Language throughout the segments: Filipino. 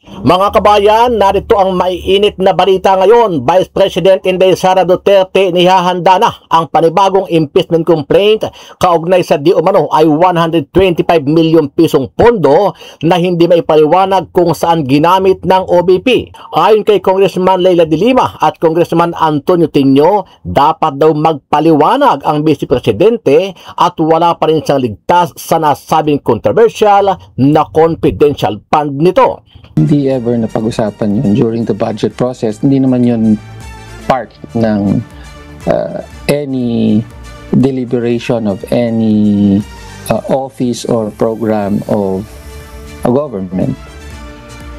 Mga kabayan, narito ang maiinit na balita ngayon. Vice President Inday Sara Duterte nihahanda na ang panibagong impeachment complaint kaugnay sa di umano ay 125 milyon pisong pondo na hindi maipaliwanag kung saan ginamit ng OBP. Ayon kay Congressman Leila de Lima at Congressman Antonio Tinio, dapat daw magpaliwanag ang Vice Presidente at wala pa rin siyang ligtas sa nasabing controversial na confidential fund nito. Hindi ever na pag-usapan yun during the budget process. Hindi naman yun part ng any deliberation of any office or program of a government.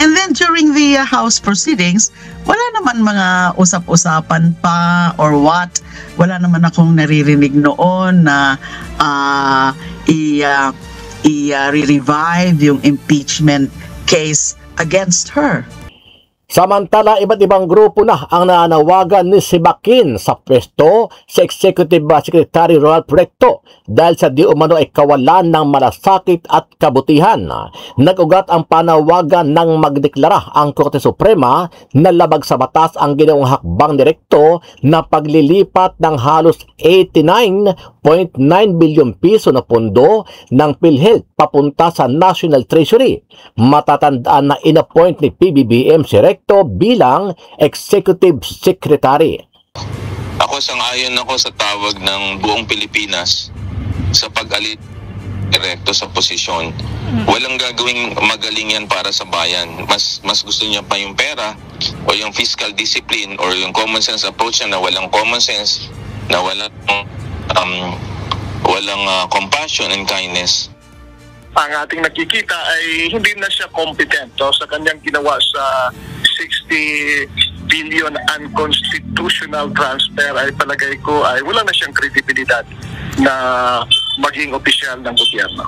And then during the House proceedings, wala naman mga usap-usapan pa or what. Wala naman akong naririnig noon na i-revive yung impeachment case against her. Samantala, iba't ibang grupo na ang nananawagan ni Sibakin sa pwesto sa Executive Secretary Ronald Recto dahil sa di umano ay kawalan ng malasakit at kabutihan. Nag-ugat ang panawagan ng magdeklara ang Korte Suprema na labag sa batas ang ginawang hakbang ni Recto na paglilipat ng halos 89.9 bilyon piso na pondo ng PhilHealth papunta sa National Treasury. Matatandaan na inappoint ni PBBM si Recto bilang Executive Secretary. Ako sang-ayon ako sa tawag ng buong Pilipinas sa pag-alit Recto sa posisyon. Walang gagawing magaling yan para sa bayan. Mas gusto niya pa yung pera o yung fiscal discipline or yung common sense approach na walang common sense, na walang compassion and kindness. Ang ating nakikita ay hindi na siya competent sa kanyang ginawa sa 60 billion unconstitutional transfer. Ay palagay ko ay wala na siyang kredibilidad na maging opisyal ng gobyerno.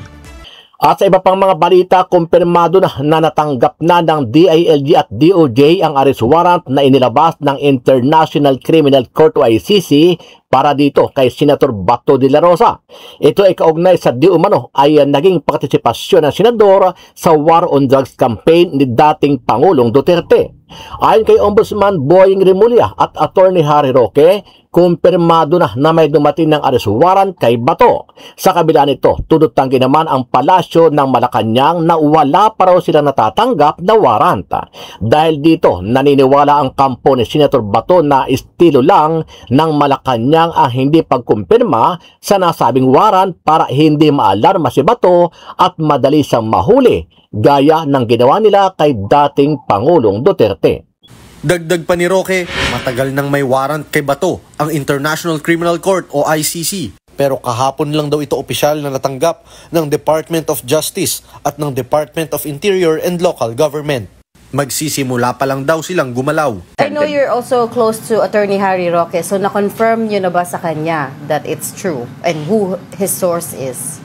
At sa iba pang mga balita, kumpirmado na natanggap na ng DILG at DOJ ang arrest warrant na inilabas ng International Criminal Court o ICC para dito kay Senator Bato de la Rosa. Ito ay kaugnay sa di umano ay naging partisipasyon ng senador sa War on Drugs campaign ni dating Pangulong Duterte. Ayon kay Ombudsman Boying Rimulya at Attorney Harry Roque, kumpirmado na may dumating ng arrest warrant kay Bato. Sa kabila nito, tudot-tanggi naman ang palasyo ng Malacanang na wala pa raw silang natatanggap na warrant. Dahil dito, naniniwala ang kampo ni Senator Bato na estilo lang ng Malacanang ang hindi pagkumpirma sa nasabing warrant para hindi maalarma si Bato at madali siyang mahuli, gaya ng ginawa nila kay dating Pangulong Duterte. Dagdag pa ni Roque, matagal nang may warrant kay Bato ang International Criminal Court o ICC. Pero kahapon lang daw ito opisyal na natanggap ng Department of Justice at ng Department of Interior and Local Government. Magsisimula pa lang daw silang gumalaw. I know you're also close to Attorney Harry Roque, so na-confirm nyo na ba sa kanya that it's true and who his source is?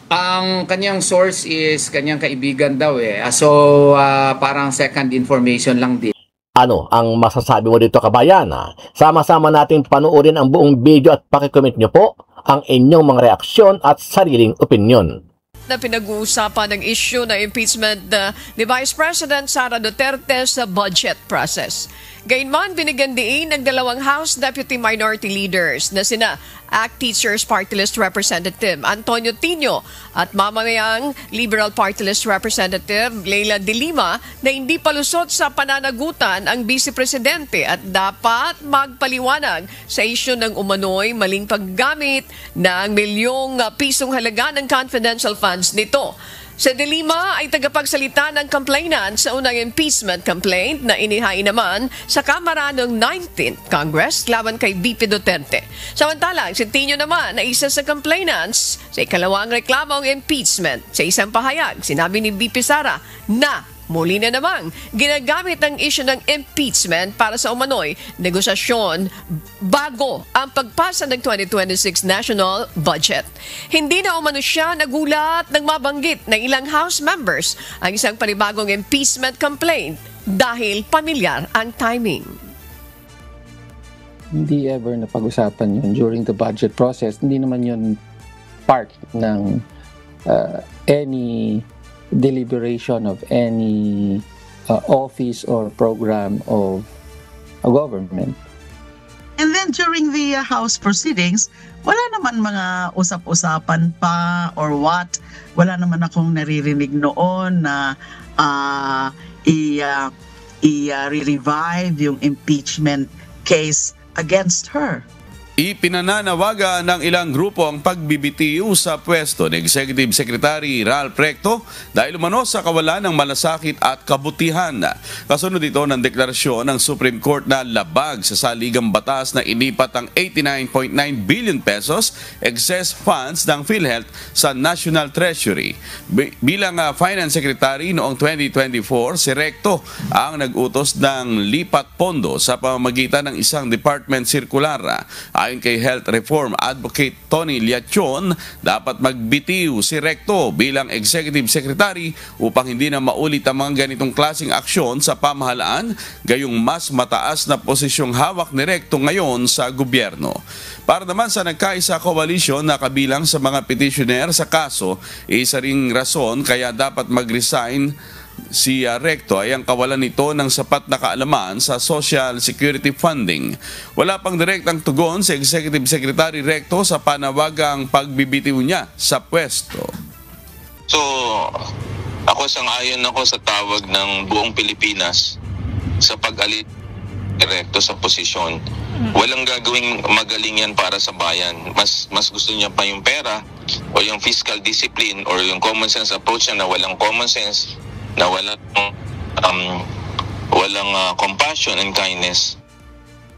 Ang kanyang source is kanyang kaibigan daw eh. So parang second information lang din. Ano ang masasabi mo dito, kabayan? Sama-sama natin panoorin ang buong video at pakicomment nyo po ang inyong mga reaksyon at sariling opinyon. Na pinag-uusapan ng issue na impeachment ni Vice President Sara Duterte sa budget process. Gayunman, binigyan diin ng dalawang House Deputy Minority Leaders na sina ACT Teachers Party List Representative Antonio Tinio at mamamayang Liberal Party List Representative Leila de Lima na hindi palusot sa pananagutan ang Vice Presidente at dapat magpaliwanag sa issue ng umano'y maling paggamit ng milyong pisong halaga ng confidential funds nito. Si De Lima ay tagapagsalita ng complainant sa unang impeachment complaint na inihain naman sa Kamara noong 19th Congress laban kay VP Duterte. Samantalang si Tinio naman na isa sa complainants sa ikalawang reklamong impeachment. Sa isang pahayag, sinabi ni VP Sara na muli na namang ginagamit ang issue ng impeachment para sa umano'y negosasyon bago ang pagpasa ng 2026 national budget. Hindi na umano siya nagulat ng mabanggit ng ilang House members ang isang panibagong impeachment complaint dahil pamilyar ang timing. Hindi ever na pag-usapan yun during the budget process. Hindi naman yun part ng any deliberation of any office or program of a government. And then during the House proceedings, wala naman mga usap-usapan pa or what. Wala naman akong naririnig noon na i-revive yung impeachment case against her. Ipinananawagan ng ilang grupo ang pagbibitiw sa pwesto ni Executive Secretary Ralph Recto dahil umano sa kawalan ng malasakit at kabutihan. Kasunod ito ng deklarasyon ng Supreme Court na labag sa saligang batas na inipat ang 89.9 billion pesos excess funds ng PhilHealth sa National Treasury. Bilang Finance Secretary noong 2024, si Recto ang nag-utos ng lipat pondo sa pamamagitan ng isang department circular. Ayon kay Health Reform Advocate Tony Liachon, dapat magbitiw si Recto bilang Executive Secretary upang hindi na maulit ang mga ganitong klaseng aksyon sa pamahalaan, gayong mas mataas na posisyong hawak ni Recto ngayon sa gobyerno. Para naman sa nagkaisa coalition na kabilang sa mga petitioner sa kaso, isa ring rason kaya dapat mag-resign si Recto ay ang kawalan nito ng sapat na kaalaman sa Social Security funding. Wala pang direktang tugon si Executive Secretary Recto sa panawagang pagbibitiw niya sa pwesto. So, sang-ayon ako sa tawag ng buong Pilipinas sa pag-alit ni Recto sa posisyon. Walang gagawing magaling yan para sa bayan. Mas gusto niya pa yung pera o yung fiscal discipline or yung common sense approach na walang common sense, na walang compassion and kindness.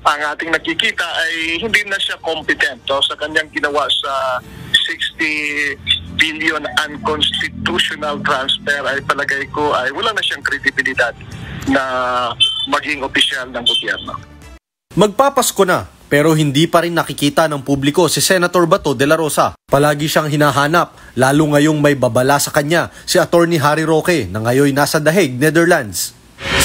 Ang ating nakikita ay hindi na siya kompetento sa kanyang ginawa sa 60 billion unconstitutional transfer. Ay palagay ko ay wala na siyang kredibilidad na maging opisyal ng gobyerno. Magpapasko na, pero hindi pa rin nakikita ng publiko si Senator Bato de la Rosa. Palagi siyang hinahanap, lalo ngayong may babala sa kanya si Attorney Harry Roque na ngayon nasa The Hague, Netherlands.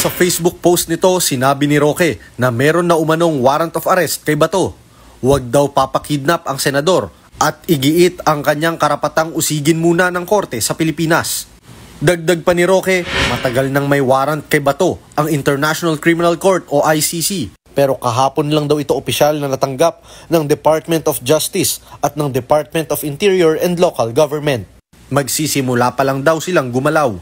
Sa Facebook post nito, sinabi ni Roque na meron na umanong warrant of arrest kay Bato. Huwag daw papakidnap ang senador at igiit ang kanyang karapatang usigin muna ng korte sa Pilipinas. Dagdag pa ni Roque, matagal nang may warrant kay Bato ang International Criminal Court o ICC. Pero kahapon lang daw ito opisyal na natanggap ng Department of Justice at ng Department of Interior and Local Government. Magsisimula pa lang daw silang gumalaw.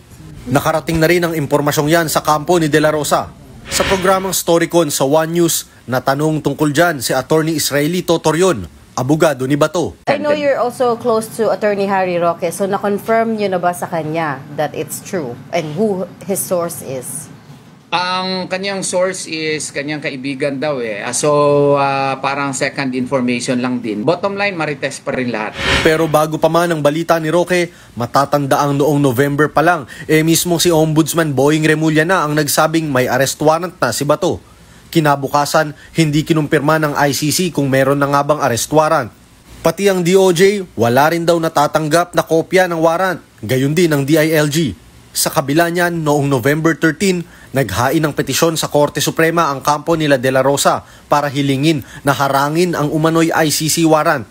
Nakarating na rin ang impormasyong yan sa kampo ni De La Rosa. Sa programang Storycon sa One News, natanong tungkol dyan si Attorney Israelito Torion, abogado ni Bato. I know you're also close to Attorney Harry Roque, so na-confirm nyo na ba sa kanya that it's true and who his source is? Ang kanyang source is kanyang kaibigan daw So parang second information lang din. Bottom line, marites pa rin lahat. Pero bago pa man ang balita ni Roque, matatandaang noong November pa lang, mismo si Ombudsman Boying Remulla na ang nagsabing may arrest warrant na si Bato. Kinabukasan, hindi kinumpirma ng ICC kung meron na nga bang arrest warrant. Pati ang DOJ, wala rin daw natatanggap na kopya ng warrant. Gayon din ang DILG. Sa kabila niyan, noong November 13, naghain ng petisyon sa Korte Suprema ang kampo nila De La Rosa para hilingin na harangin ang umano'y ICC warrant.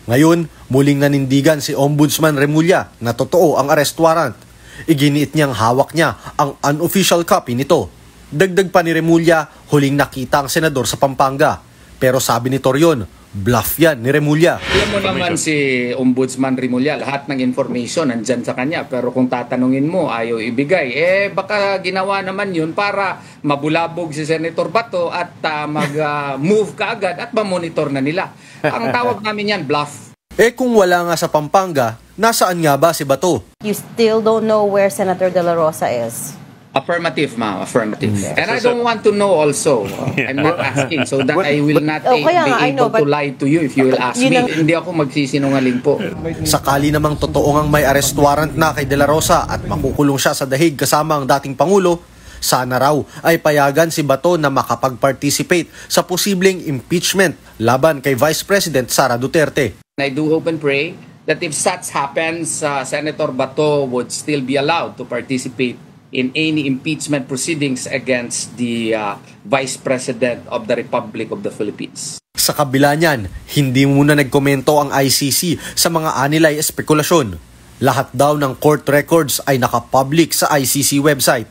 Ngayon, muling nanindigan si Ombudsman Remulla na totoo ang arrest warrant. Iginiit niyang hawak niya ang unofficial copy nito. Dagdag pa ni Remulla, huling nakita ang senador sa Pampanga. Pero sabi ni Torion, bluff yan ni Remulla. Alam mo naman si Ombudsman Remulla, lahat ng information nandyan sa kanya. Pero kung tatanungin mo, ayaw ibigay. Baka ginawa naman yun para mabulabog si Senator Bato at mag-move kaagad at ma-monitor na nila. Ang tawag namin yan, bluff. Kung wala nga sa Pampanga, nasaan nga ba si Bato? You still don't know where Senator De La Rosa is? Affirmative, ma'am. Affirmative. And I don't want to know also. I'm not asking so that I will not be able to lie to you if you will ask me. Hindi ako magsisinungaling po. Sakali namang totoo ngang may arrest warrant na kay De La Rosa at makukulong siya sa The Hague kasama ang dating Pangulo, sana raw ay payagan si Bato na makapag-participate sa posibleng impeachment laban kay Vice President Sara Duterte. I do hope and pray that if such happens, Senator Bato would still be allowed to participate in any impeachment proceedings against the Vice President of the Republic of the Philippines. Sa kabila niyan, hindi muna nagkomento ang ICC sa mga anilay espekulasyon. Lahat daw ng court records ay nakapublic sa ICC website.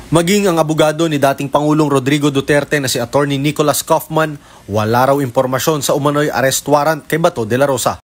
Maging ang abogado ni dating Pangulong Rodrigo Duterte na si Attorney Nicholas Kaufman, wala raw impormasyon sa umano'y arrest warrant kay Bato de la Rosa.